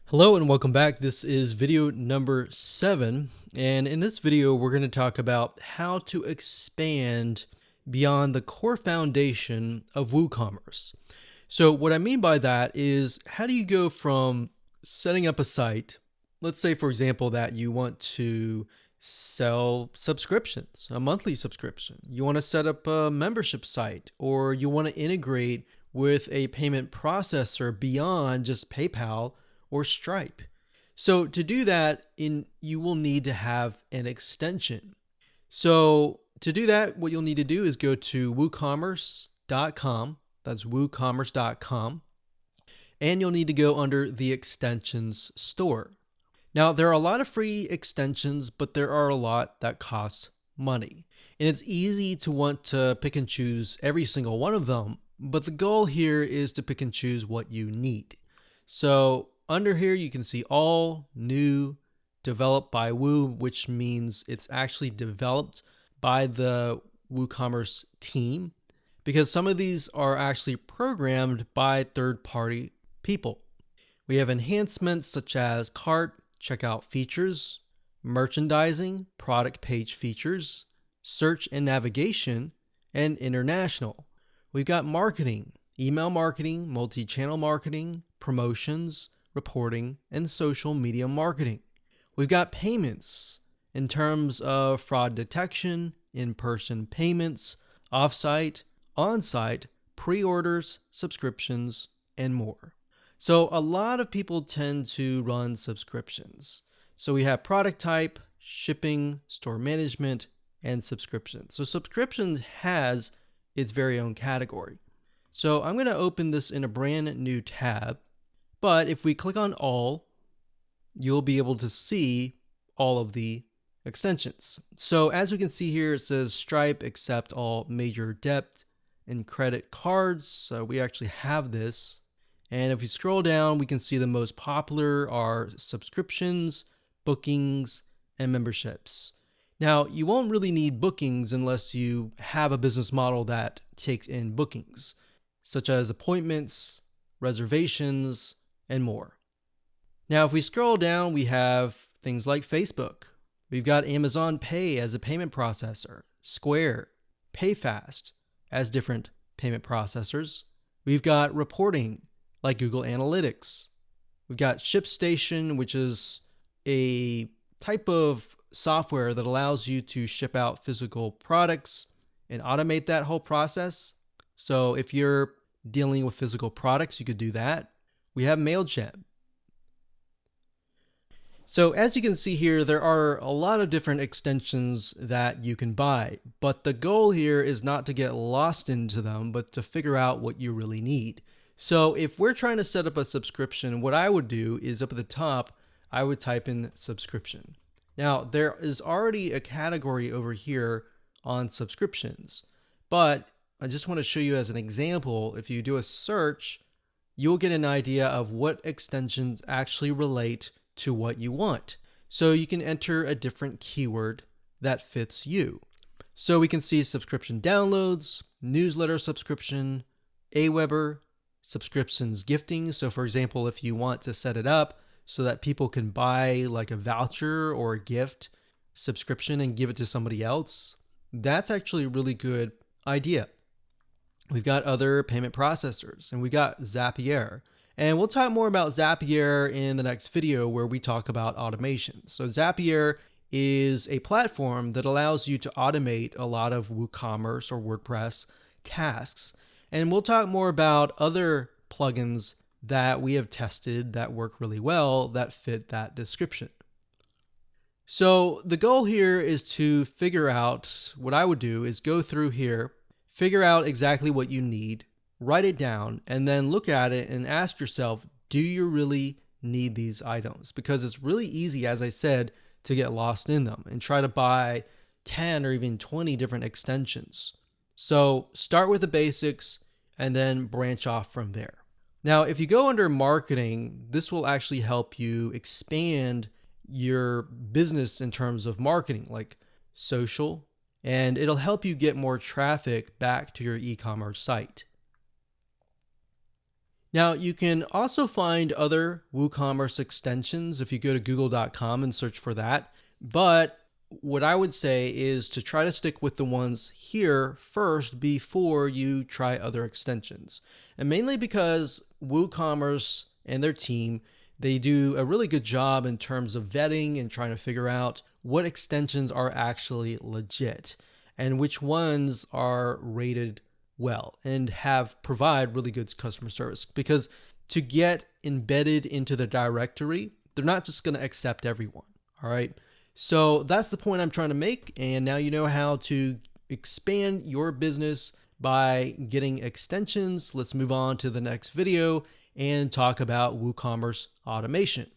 Hello and welcome back. This is video number 7. And in this video, we're going to talk about how to expand beyond the core foundation of WooCommerce. So what I mean by that is, how do you go from setting up a site? Let's say, for example, that you want to sell subscriptions, a monthly subscription. You want to set up a membership site, or you want to integrate with a payment processor beyond just PayPal or Stripe. So to do that, you will need to have an extension. So to do that, what you'll need to do is go to WooCommerce.com. That's WooCommerce.com. And you'll need to go under the extensions store. Now, there are a lot of free extensions, but there are a lot that cost money. And it's easy to want to pick and choose every single one of them, but the goal here is to pick and choose what you need. So under here, you can see all new, developed by Woo, which means it's actually developed by the WooCommerce team, because some of these are actually programmed by third-party people. We have enhancements such as cart, checkout features, merchandising, product page features, search and navigation, and international. We've got marketing, email marketing, multi-channel marketing, promotions, reporting, and social media marketing. We've got payments in terms of fraud detection, in-person payments, off-site, on-site, pre-orders, subscriptions, and more. So a lot of people tend to run subscriptions. So we have product type, shipping, store management, and subscriptions. So subscriptions has its very own category. So I'm going to open this in a brand new tab. But if we click on all, you'll be able to see all of the extensions. So as we can see here, it says Stripe accept all major debit and credit cards. So we actually have this. And if we scroll down, we can see the most popular are subscriptions, bookings, and memberships. Now, you won't really need bookings unless you have a business model that takes in bookings, such as appointments, reservations, and more. Now, if we scroll down, we have things like Facebook. We've got Amazon Pay as a payment processor, Square, PayFast as different payment processors. We've got reporting like Google Analytics. We've got ShipStation, which is a type of software that allows you to ship out physical products and automate that whole process. So if you're dealing with physical products, you could do that. We have MailChimp. So as you can see here, there are a lot of different extensions that you can buy, but the goal here is not to get lost into them, but to figure out what you really need. So if we're trying to set up a subscription, what I would do is up at the top, I would type in subscription. Now, there is already a category over here on subscriptions, but I just want to show you as an example, if you do a search, you'll get an idea of what extensions actually relate to what you want. So you can enter a different keyword that fits you. So we can see subscription downloads, newsletter subscription, Aweber, subscriptions gifting. So for example, if you want to set it up so that people can buy like a voucher or a gift subscription and give it to somebody else, that's actually a really good idea. We've got other payment processors, and we got Zapier. And we'll talk more about Zapier in the next video where we talk about automation. So Zapier is a platform that allows you to automate a lot of WooCommerce or WordPress tasks. And we'll talk more about other plugins that we have tested that work really well that fit that description. So the goal here is to figure out, what I would do is go through here, figure out exactly what you need, write it down, and then look at it and ask yourself, do you really need these items? Because it's really easy, as I said, to get lost in them and try to buy 10 or even 20 different extensions. So start with the basics and then branch off from there. Now, if you go under marketing, this will actually help you expand your business in terms of marketing, like social, and it'll help you get more traffic back to your e-commerce site. Now, you can also find other WooCommerce extensions if you go to google.com and search for that. But what I would say is to try to stick with the ones here first before you try other extensions. And mainly because WooCommerce and their team, they do a really good job in terms of vetting and trying to figure out what extensions are actually legit and which ones are rated well and provide really good customer service. Because to get embedded into the directory, they're not just going to accept everyone. All right. So that's the point I'm trying to make. And now you know how to expand your business by getting extensions. Let's move on to the next video and talk about WooCommerce automation.